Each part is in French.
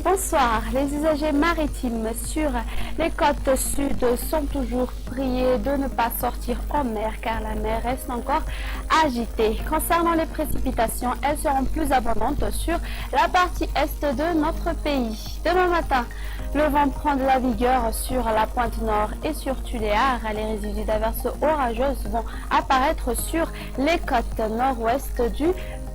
bonsoir. Les usagers maritimes sur les côtes sud sont toujours priés de ne pas sortir en mer car la mer reste encore agitée. Concernant les précipitations, elles seront plus abondantes sur la partie est de notre pays. Demain matin, le vent prend de la vigueur sur la pointe nord et sur Tuléar. Les résidus d'averses orageuses vont apparaître sur les côtes nord-ouest du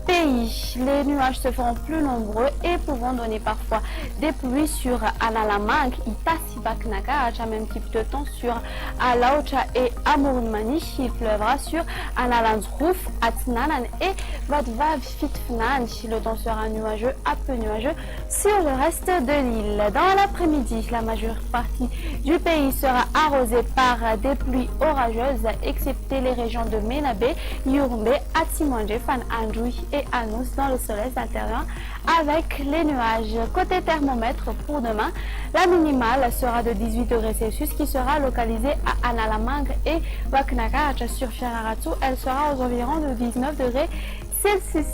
pays. Les nuages se feront plus nombreux et pourront donner parfois des pluies sur Analamang, Itasibaknaga, à même type de temps sur Alaucha et Amurmani. Il pleuvra sur Analandsrouf, Atnanan et Vadvav Fitfnan. Le temps sera nuageux, à peu nuageux sur le reste de l'île. Dans l'après-midi, la majeure partie du pays sera arrosée par des pluies orageuses, excepté les régions de Menabé, Yourumbe, Atimandje, Fan Androui et Anous dans le soleil alternant avec les nuages. Côté thermomètre pour demain, la minimale sera de 18 degrés Celsius qui sera localisée à Analamang et Waknakach sur Fianaratu. Elle sera aux environs de 19 degrés Celsius.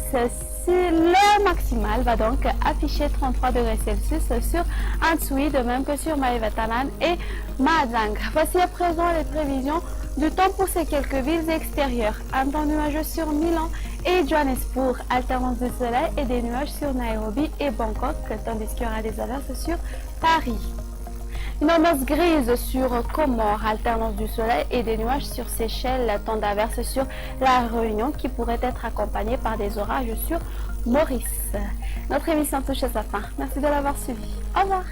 Le maximal va donc afficher 33 degrés Celsius sur Antsui, de même que sur Maevatanan et Mahazang. Voici à présent les prévisions du temps pour ces quelques villes extérieures. Un temps nuageux sur Milan et Johannesburg, alternance de soleil et des nuages sur Nairobi et Bangkok, tandis qu'il y aura des averses sur Paris. Une ambiance grise sur Comores, alternance du soleil et des nuages sur Seychelles, temps d'averses sur la Réunion qui pourrait être accompagnée par des orages sur Maurice. Notre émission touche à sa fin. Merci de l'avoir suivi. Au revoir.